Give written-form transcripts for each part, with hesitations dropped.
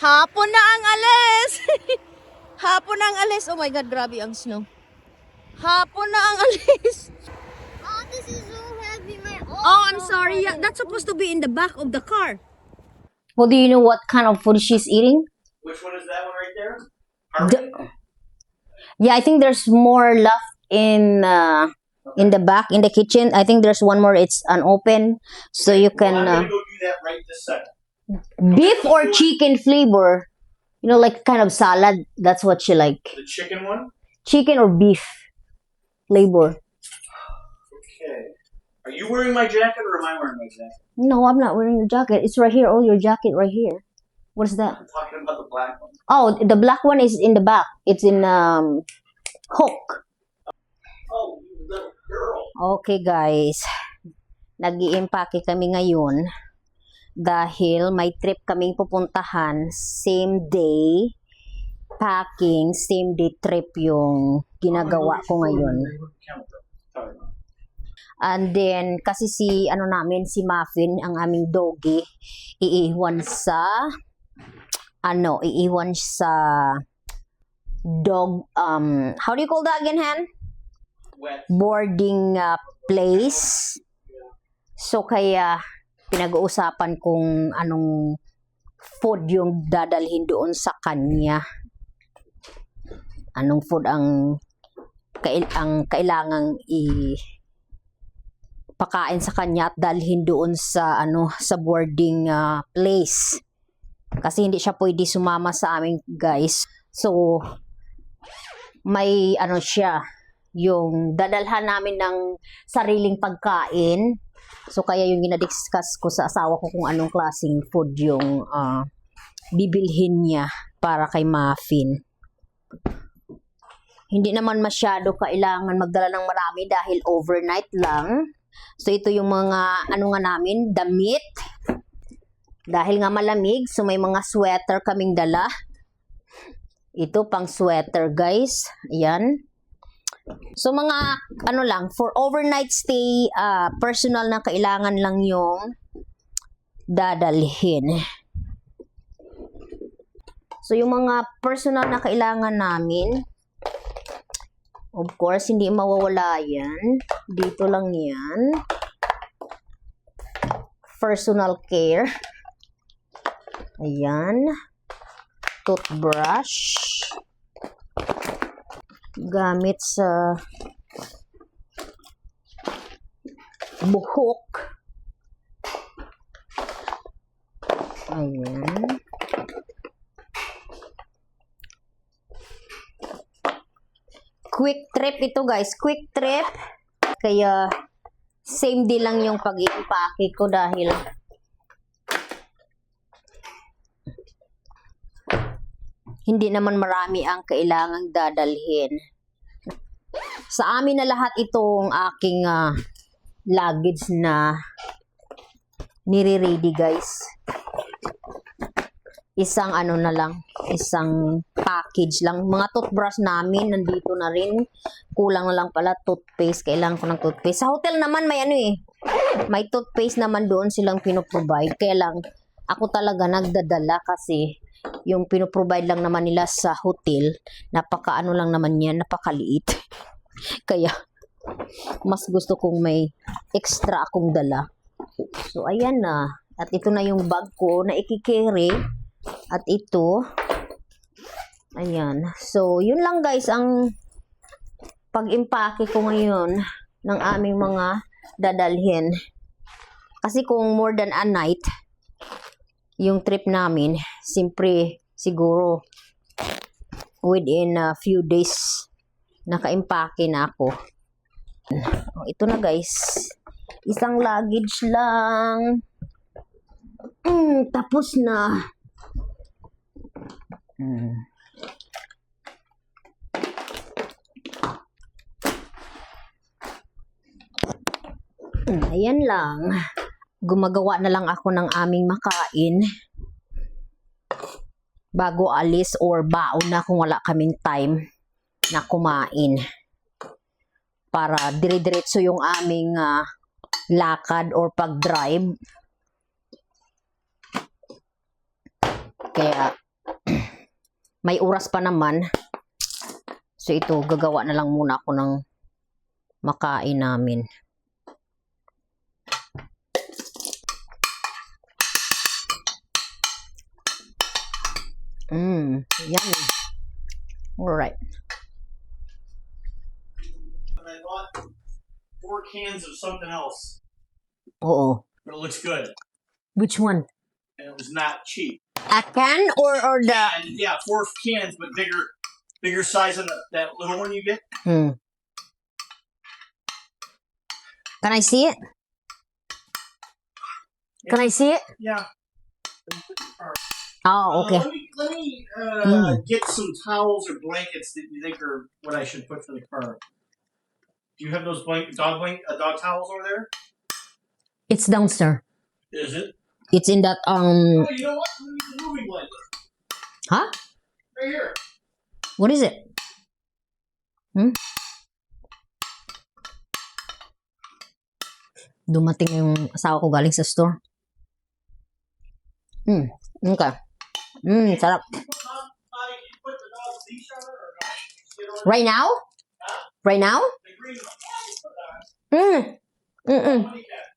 Hapon na ang alis! Hapon na ang alis. Oh my God, grabe ang snow. Hapon na ang alis. Oh, this is so heavy. Oh, I'm sorry. Yeah, that's supposed to be in the back of the car. Well, do you know what kind of food she's eating? Which one is that one right there? Yeah, I think there's more left in the back in the kitchen. I think there's one more. It's unopened, so you Well, I'm can gonna go do that right this second. beef or chicken flavor. You know, like kind of salad. That's what she like. The chicken one? Chicken or beef flavor. Okay. Are you wearing my jacket or am I wearing my jacket? No, I'm not wearing your jacket. It's right here. Oh, your jacket right here. What is that? I'm talking about the black one. Oh, the black one is in the back. It's in hook. Oh, you little girl. Okay guys, nag-iimpake kami ngayon dahil may trip kaming pupuntahan, same day packing, same day trip yung ginagawa ko ngayon. Sorry. And then, kasi si Muffin, ang aming doggy, iiwan sa dog, how do you call that again, Han? Wet. Boarding place. So kaya pinag-uusapan kung anong food yung dadalhin doon sa kanya. Anong food ang kailangang pakain sa kanya at dalhin doon sa sa boarding place. Kasi hindi siya pwede sumama sa amin, guys. So may siya yung dadalhan namin ng sariling pagkain. So, kaya yung ginadiscuss ko sa asawa ko kung anong klaseng food yung bibilhin niya para kay Muffin. Hindi naman masyado kailangan magdala ng marami dahil overnight lang. So, ito yung mga, namin, damit. Dahil nga malamig, so may mga sweater kaming dala. Ito, pang sweater, guys. Ayan. So mga lang for overnight stay, personal na kailangan lang yung dadalhin. So yung mga personal na kailangan namin, of course hindi mawawala yan. Dito lang yan. Personal care. Ayan. Toothbrush. Gamit sa buhok. Ayan. Quick trip ito, guys. Quick trip. Kaya same day lang yung pag-i-impake ko dahil hindi naman marami ang kailangang dadalhin. Sa amin na lahat itong aking luggage na nire-ready, guys. Isang isang package lang. Mga toothbrush namin, nandito na rin. Kulang na lang pala toothpaste. Kailangan ko ng toothpaste. Sa hotel naman may may toothpaste naman doon silang pinoprovide. Kaya lang, ako talaga nagdadala kasi yung pinoprovide lang naman nila sa hotel, lang naman yan, napakaliit. Kaya, mas gusto kong may extra akong dala. So, ayan na. At ito na yung bag ko na ikikerry. At ito, ayan. So, yun lang guys, ang pag-impake ko ngayon ng aming mga dadalhin. Kasi kung more than a night, yung trip namin, siyempre, siguro, within a few days, naka-impake na ako. Ito na guys. Isang luggage lang. Tapos na. Ayan lang. Gumagawa na lang ako ng aming makain bago alis or baon na kung wala kaming time na kumain para dire-diretso yung aming lakad or pag-drive. Kaya may oras pa naman. So ito, gagawa na lang muna ako ng makain namin. Yummy. Alright. And I bought 4 cans of something else, Oo. but it looks good, Which one? and it was not cheap. A can or the... And yeah, 4 cans, but bigger size than that little one you get. Can I see it? Can I see it? Yeah. Oh, okay. Let me get some towels or blankets that you think are what I should put for the car. Do you have those dog towels over there? It's downstairs. Is it? It's in that, Oh, you know what? Let me get the moving blanket. Huh? Right here. What is it? Dumating na yung asawa ko galing sa store. Okay. Sarap. You put the dog's leash on her or not? You know, Right now? Right now? the green one. Money cat.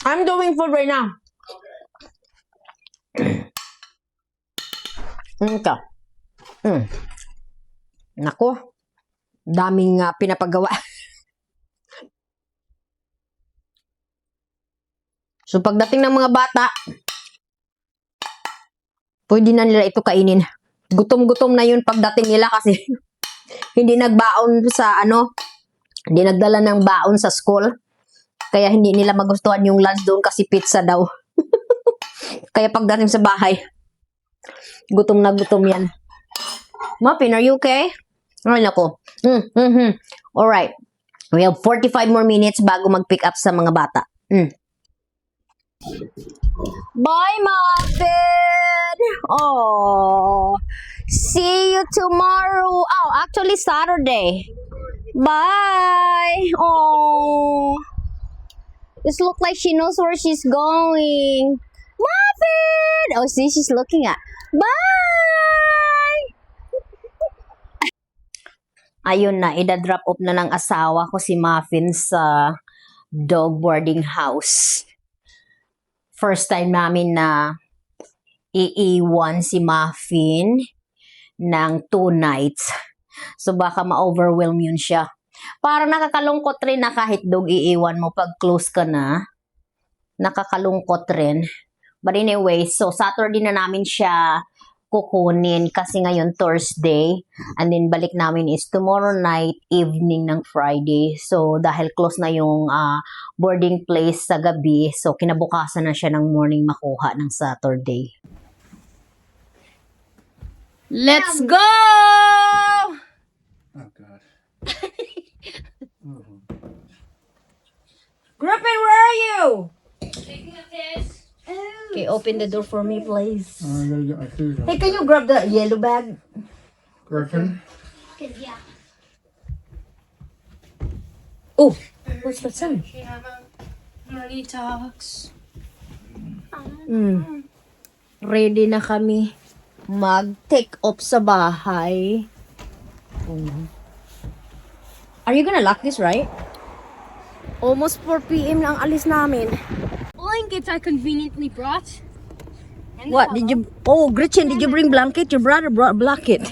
I'm doing food right now. Okay. Nako. Daming pinapagawa. So pagdating ng mga bata, pwede na nila ito kainin. Gutom-gutom na yun pagdating nila kasi hindi nagbaon sa hindi nagdala ng baon sa school. Kaya hindi nila magustuhan yung lunch doon kasi pizza daw. Kaya pagdating sa bahay, gutom na gutom yan. Muffin, are you okay? Ay, nako. Alright. We have 45 more minutes bago mag-pick up sa mga bata. Bye, Muffin! Oh, see you tomorrow. Oh, actually Saturday. Bye! Oh, this look like she knows where she's going. Muffin! Oh, see, she's looking at. Bye! Ayun na, ida-drop off na ng asawa ko si Muffin sa dog boarding house. First time namin na iiwan si Muffin ng 2 nights. So baka ma-overwhelm yun siya. Para nakakalungkot rin na kahit dog iiwan mo pag close ka na. Nakakalungkot rin. But anyway, so Saturday na namin siya kukunin kasi ngayon Thursday. And then balik namin is tomorrow night, evening ng Friday. So dahil close na yung boarding place sa gabi, so kinabukasan na siya ng morning makuha ng Saturday. Let's go! Oh God. Griffin, where are you? Okay, open the door for me, please. I gotta get my food. Hey, can you grab the yellow bag? Griffin. Yeah. Oh, where's my son? Money talks. Ready na kami mag-take off sa bahay. Are you gonna lock this, right? Almost 4 p.m. na ang alis namin. Blankets I conveniently brought. And What did you? Oh, Gretchen, did you bring blanket? Your brother brought blanket.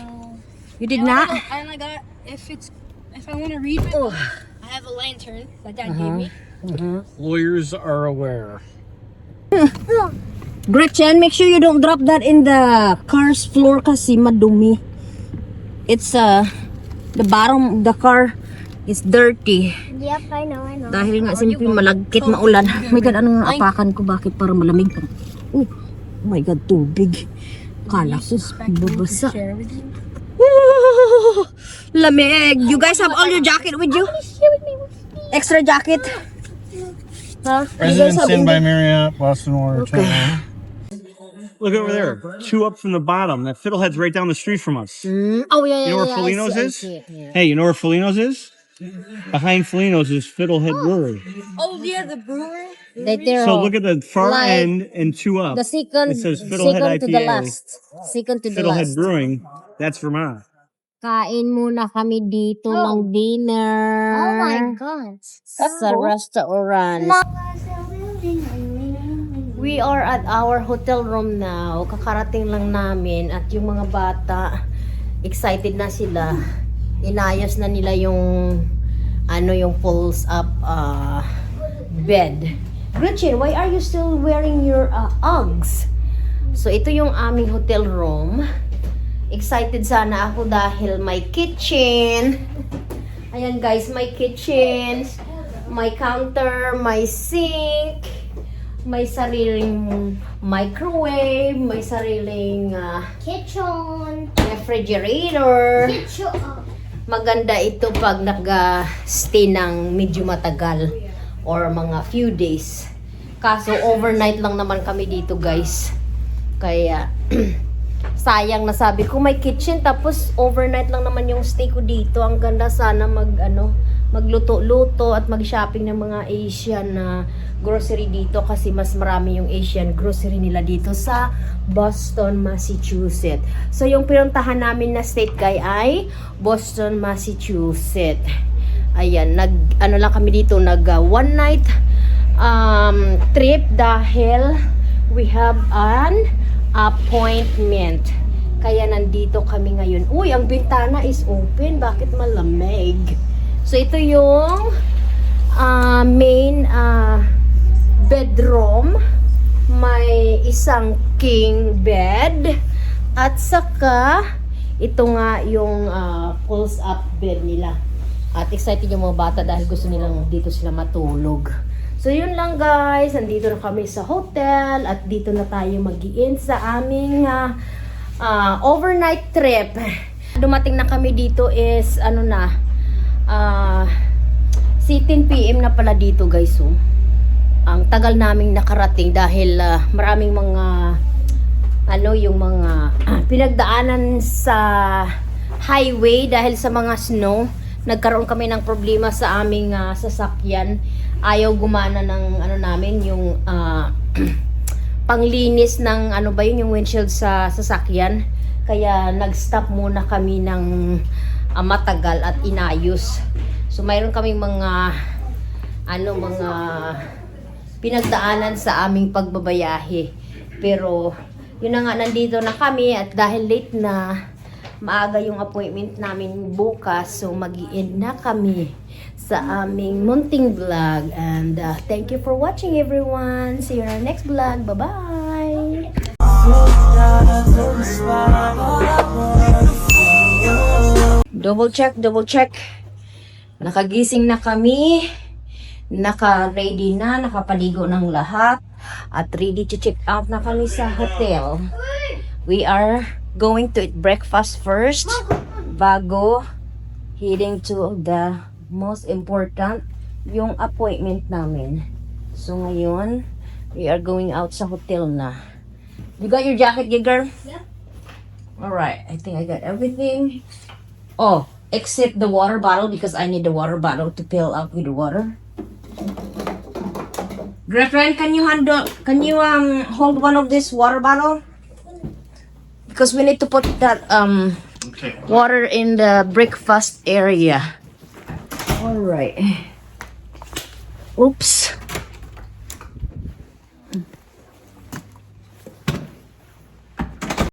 You did not. And I got if I want to read, Oh. I have a lantern that Dad gave me. Lawyers are aware. Gretchen, make sure you don't drop that in the car's floor kasi madumi. It's the bottom of the car is dirty. Yep, I know. Dahil nga simple malagkit maulan. Oh my God, anong naapakan ko? Bakit para malamig pa? Oh my God, tubig. Kala ko, babasa. Share with you. Woo! Lamig. You guys have all your jacket with you? Extra jacket? Huh? You guys have Marriott, Boston Water. Okay. Look over there. 2 up from the bottom. That fiddlehead's right down the street from us. Oh, yeah, yeah. You know where yeah, Felino's I is? see it, yeah. Hey, you know where Felino's is? Behind Felino's is Fiddlehead Brewery. Oh yeah, the brewery. So look at the far Like end and two up. the second, It says Fiddlehead second to the IPA. last. Second to the Fiddlehead last. Brewing. That's Vermont. Kain muna kami dito ng dinner. Oh my god. Sa restaurant. We are at our hotel room now. Kakarating lang namin at yung mga bata, excited na sila. Inayos na nila yung yung pulse up bed. Gretchen, why are you still wearing your Uggs? So ito yung aming hotel room. Excited sana ako dahil may kitchen. Ayan guys, may kitchen, may counter, may sink, may sariling microwave, may sariling Kitchen. refrigerator. Kitchen. Maganda ito pag nag-stay ng medyo matagal or mga few days. Kaso overnight lang naman kami dito guys. Kaya sayang na sabi ko may kitchen tapos overnight lang naman yung stay ko dito. Ang ganda sana magluto-luto at mag-shopping ng mga Asian na grocery dito kasi mas marami yung Asian grocery nila dito sa Boston, Massachusetts. So yung pinuntahan namin na state guy ay Boston, Massachusetts. Ayan, lang kami dito, one night trip dahil we have an appointment. Kaya nandito kami ngayon. Uy, ang bintana is open. Bakit malamig? So, ito yung main bedroom. May isang king bed. At saka, ito nga yung pulse up bed nila. At excited yung mga bata dahil gusto nilang dito sila matulog. So, yun lang guys. Nandito na kami sa hotel. At dito na tayo mag-i-end sa aming overnight trip. Dumating na kami dito is, 10 PM na pala dito guys. So, ang tagal naming nakarating dahil maraming mga, yung mga pinagdaanan sa highway dahil sa mga snow. Nagkaroon kami ng problema sa aming sasakyan. Ayaw gumana ng namin yung panglinis ng yung windshield sa sasakyan. Kaya nag-stop muna kami ng matagal at inayos. So mayroon kaming mga mga pinagdaanan sa aming pagbabayahe. Pero yun na nga, nandito na kami at dahil late na, maaga yung appointment namin bukas. So mag-i-end na kami sa aming munting vlog. And thank you for watching everyone. See you in our next vlog. Bye-bye! Double check. Nakagising na kami. Naka-ready na. Nakapaligo ng lahat. At ready to check out na kami sa hotel. We are going to eat breakfast first bago heading to the most important, yung appointment namin. So ngayon, we are going out sa hotel na. You got your jacket, Giger? Yep. Alright, I think I got everything. Oh, except the water bottle because I need the water bottle to fill up with water. Girlfriend, can you hold one of this water bottle? Because we need to put that Okay. water in the breakfast area. All right. Oops.